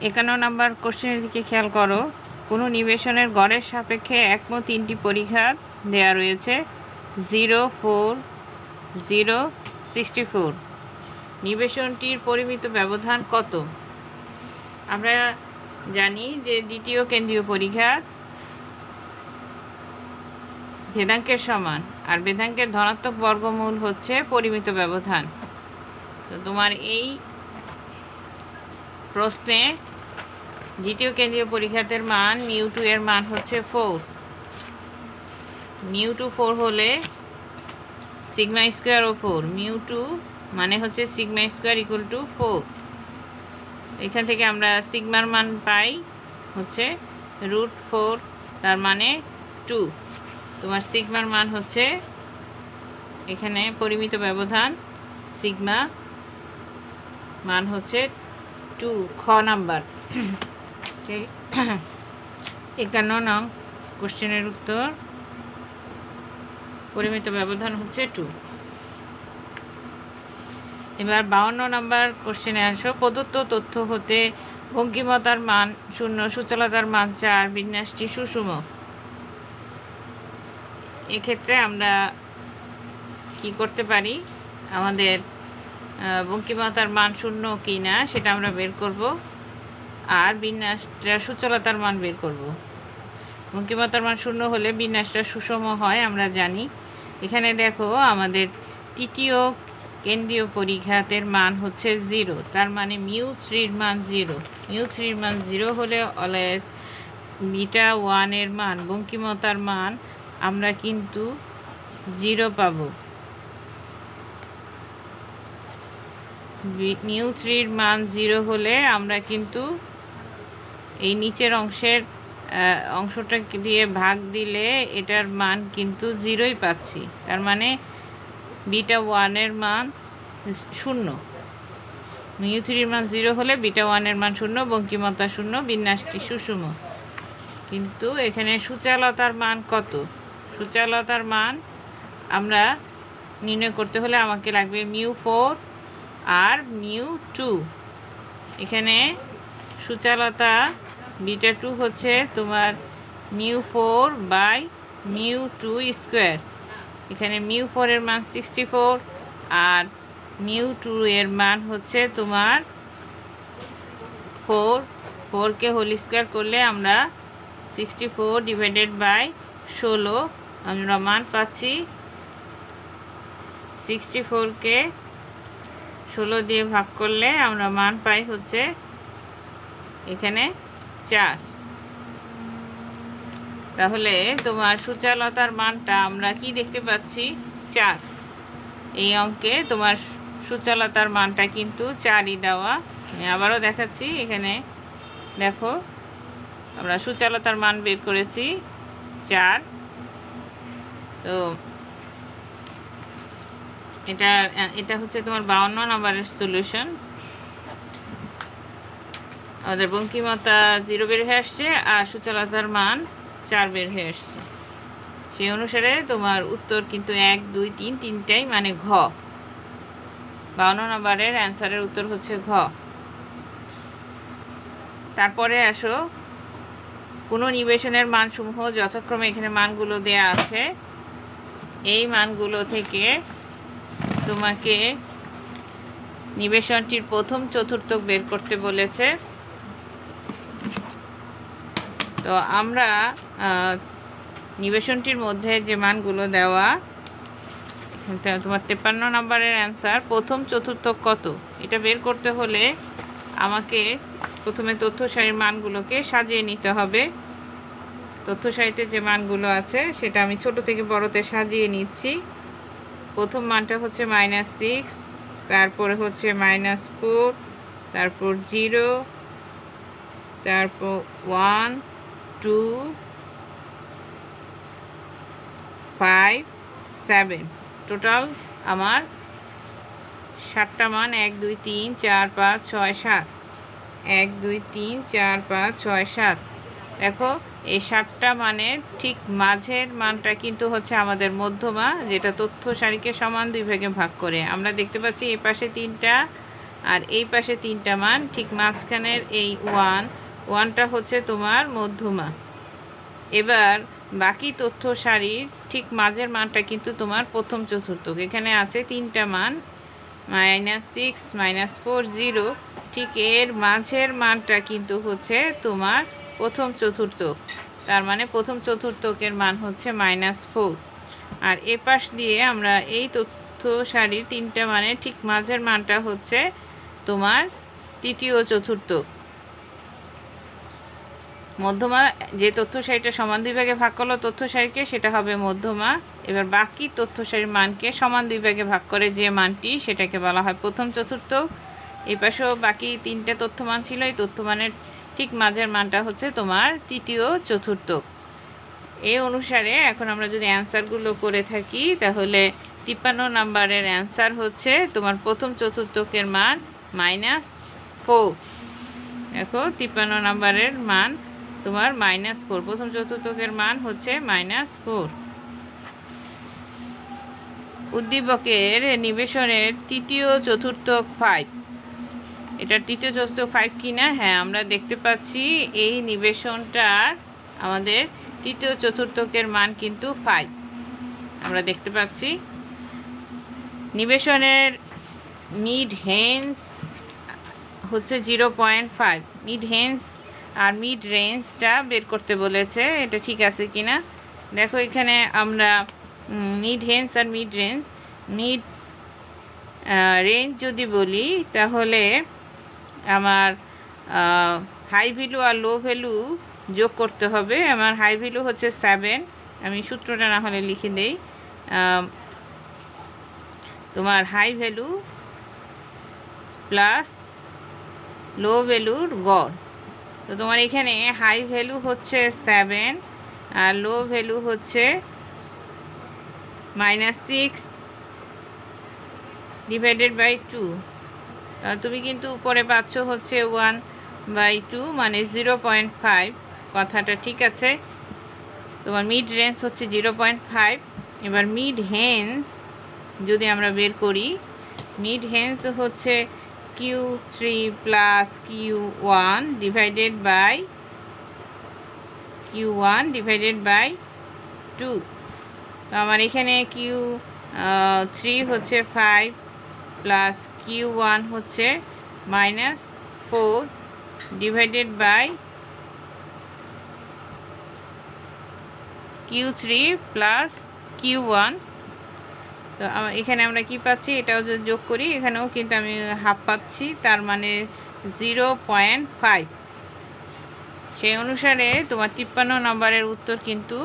51 নম্বর কোশ্চেনের দিকে খেয়াল করো। কোনো নিবেশনের গড়ের সাপেক্ষে একমো 3টি পরিঘাত দেয়া রয়েছে 0, 4, 0, 64। নিবেশনটির পরিমিত ব্যবধান কত? আমরা জানি যে দ্বিতীয় কেন্দ্রীয় পরিঘাত ভেদাঙ্কের সমান, আর ভেদাঙ্কের ধনাত্মক বর্গমূল হচ্ছে পরিমিত ব্যবধান। তো তোমার এই প্রশ্নে দ্বিতীয় কেন্দ্রীয় পরিঘাতের মান μ2 এর মান হচ্ছে 4। μ2 4 হলে সিগমা স্কোয়ার ও 4, μ2 মানে হচ্ছে সিগমা স্কোয়ার ইকুয়াল টু 4। এখান থেকে আমরা সিগমার মান পাই হচ্ছে √4, তার মানে 2। তোমার সিগমার মান হচ্ছে এখানে পরিমিত ব্যবধান সিগমা মান হচ্ছে 2, খ নাম্বার। 51 নং কোশ্চেনের উত্তর পরিমিত ব্যবধান হচ্ছে 2। এবার 52 নম্বর কোশ্চেনে আসো। প্রদত্ত তথ্য হতে বঙ্কিমতার মান 0, সুচলতার মান 4, বিন্যাসটি সুষম। এক্ষেত্রে আমরা কি করতে পারি, আমাদের বঙ্কিমতার মান 0 কি না সেটা আমরা বের করব, আর বিন্যাসটা সুচলতার মান বের করব। বঙ্কিমতার মান 0 হলে বিন্যাসটা সুষম হয় আমরা জানি। এখানে দেখো আমাদের তৃতীয় কেন্দ্রীয় পরিঘাতের মান হচ্ছে 0, তার মানে μ3 মান 0। μ3 মান 0 হলে অলওয়েজ β1 এর মান বঙ্কিমতার মান আমরা কিন্তু 0 পাব। μ3 মান 0 হলে আমরা কিন্তু এই নিচের অংশটা দিয়ে ভাগ দিলে এটার মান কিন্তু 0ই পাচ্ছি, তার মানে β1 এর মান 0। μ3 মান 0 হলে β1 এর মান 0, বঙ্কিমতা 0, বিন্যাসটি সুষম। কিন্তু এখানে সুচালতার মান কত? সুচালতার মান আমরা নির্ণয় করতে হলে আমাকে লাগবে μ4 আর μ2। এখানে সুচালতা β2 হচ্ছে তোমার μ4/μ2 স্কোয়ার। এখানে μ4 এর মান 64 আর μ2 এর মান হচ্ছে তোমার 4। 4কে হোল স্কোয়ার করলে আমরা 64/16 আমরা মান পাচ্ছি। 64কে 16 দিয়ে ভাগ করলে আমরা মান পাই হচ্ছে এখানে 4। তাহলে তোমার সুচালতার মানটা আমরা কি দেখতে পাচ্ছি? 4। এই অঙ্কে তোমার সুচালতার মানটা কিন্তু 4ই দেওয়া। আমি আবারও দেখাচ্ছি, এখানে দেখো আমরা সুচালতার মান বের করেছি 4। তো এটা হচ্ছে তোমার 52 নম্বরের সলিউশন। আমাদের বঙ্কিমতা 0 বের হয়ে আসছে আর সুচালতার মান 4 বের হয়ে আসছে। সেই অনুসারে তোমার উত্তর কিন্তু 1, 2, 3 তিনটাই মানে ঘ। 52 নম্বরের অ্যান্সারের উত্তর হচ্ছে ঘ। তারপরে আসো, কোনো নিবেশনের মানসমূহ যথাক্রমে এখানে মানগুলো দেয়া আছে, এই মানগুলো থেকে তোমাকে নিবেশনটির প্রথম চতুর্থক বের করতে বলেছে। তো আমরা নিবেশনটির মধ্যে যে মানগুলো দেওয়া, তোমার 53 নম্বরের অ্যান্সার প্রথম চতুর্থক কত, এটা বের করতে হলে আমাকে প্রথমে তথ্য সারির মানগুলোকে সাজিয়ে নিতে হবে। তথ্য সারিতে যে মানগুলো আছে সেটা আমি ছোট থেকে বড়তে সাজিয়ে নিচ্ছি। প্রথম মানটা হচ্ছে -6, তারপরে হচ্ছে -4, তারপর 0, তারপর 1, 2, 5, 7। টোটাল আমার 7টা মান 1, 2, 3, 4, 5, 6, 7। 1, 2, 3, 4, 5, 6, 7। দেখো এই 7টা মানের ঠিক মাঝের মানটা কিন্তু হচ্ছে আমাদের মধ্যমা, যেটা তথ্য সারিকে সমান 2 ভাগে ভাগ করে। আমরা দেখতে পাচ্ছি এ পাশে 3টা, আর এই পাশে 3টা মান, ঠিক মাঝখানের এই 1টা হচ্ছে তোমার মধ্যমা। এবার বাকি তথ্য সারির ঠিক মাঝের মানটা কিন্তু তোমার প্রথম চতুর্থক। এখানে আছে 3টা মান, -6, -4, 0। ঠিক এর মাঝের মানটা কিন্তু হচ্ছে তোমার প্রথম চতুর্থক, তার মানে প্রথম চতুর্থকের মান হচ্ছে -4। আর এ পাশ দিয়ে আমরা এই তথ্য সারির 3টা মানের ঠিক মাঝের মানটা হচ্ছে তোমার তৃতীয় চতুর্থক। মধ্যমা যে তথ্য সারিটা সমান 2 ভাগে ভাগ করলো তথ্য সারিকে, সেটা হবে মধ্যমা। এবার বাকি তথ্য সারির মানকে সমান 2 ভাগে ভাগ করে যে মানটি, সেটাকে বলা হয় প্রথম চতুর্থক। এই পাশেও বাকি 3টে তথ্য মান ছিল, এই তথ্য মানের ঠিক মাঝের মানটা হচ্ছে তোমার তৃতীয় চতুর্থক। এই অনুসারে এখন আমরা যদি অ্যান্সারগুলো করে থাকি, তাহলে 53 নাম্বারের অ্যান্সার হচ্ছে তোমার প্রথম চতুর্থকের মান -4। দেখো 53 নাম্বারের মান তোমার -4, প্রথম চতুর্থকের মান হচ্ছে -4। উদ্দীপকের নিবেশনের তৃতীয় চতুর্থক 5। এটার তৃতীয় চতুর্থক 5 কিনা? হ্যাঁ, আমরা দেখতে পাচ্ছি এই নিবেশনটার আমাদের তৃতীয় চতুর্থকের মান কিন্তু 5 আমরা দেখতে পাচ্ছি। নিবেশনের মিড হেঞ্জ হচ্ছে 0.5। মিড হেঞ্জ আর মিড রেঞ্জটা বের করতে বলেছে, এটা ঠিক আছে কিনা দেখো। এখানে আমরা মিড হেঞ্জ আর মিড রেঞ্জ যদি বলি, তাহলে আমার হাই ভ্যালু আর লো ভ্যালু যোগ করতে হবে। আমার হাই ভ্যালু হচ্ছে 7, আমি সূত্রটা না হলে লিখে দেই। তোমার হাই ভ্যালু প্লাস লো ভ্যালুর গড়। তো তোমার এখানে হাই ভ্যালু হচ্ছে 7 আর লো ভ্যালু হচ্ছে -6 /2। তুমি কিন্তু উপরে পাচ্ছ হচ্ছে 1/2 মানে 0.5, কথাটা ঠিক আছে। তোমার মিড রেঞ্জ হচ্ছে 0.5। এবার মিড হেঞ্জ যদি আমরা বের করি, মিড হেঞ্জ হচ্ছে Q3 + Q1 / 2। তো আমার এখানে Q3 হচ্ছে 5 প্লাস Q1 হচ্ছে -4 / Q3 + Q1। তো এখানে আমরা কি পাচ্ছি, এটাও যদি যোগ করি, এখানেও কিন্তু আমি হাফ পাচ্ছি, তার মানে 0.5। সেই অনুসারে তোমার 53 নম্বরের উত্তর কিন্তু,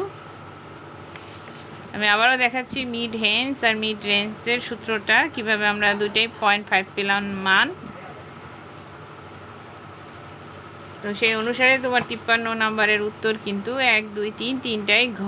আমি আবারও দেখাচ্ছি মিড হেঞ্জ আর মিড রেঞ্জের সূত্রটা, কিভাবে আমরা দুইটাই 0.5 পেলাম মান। তো সেই অনুসারে তোমার 53 নম্বরের উত্তর কিন্তু 1, 2, 3 তিনটাই ঘ।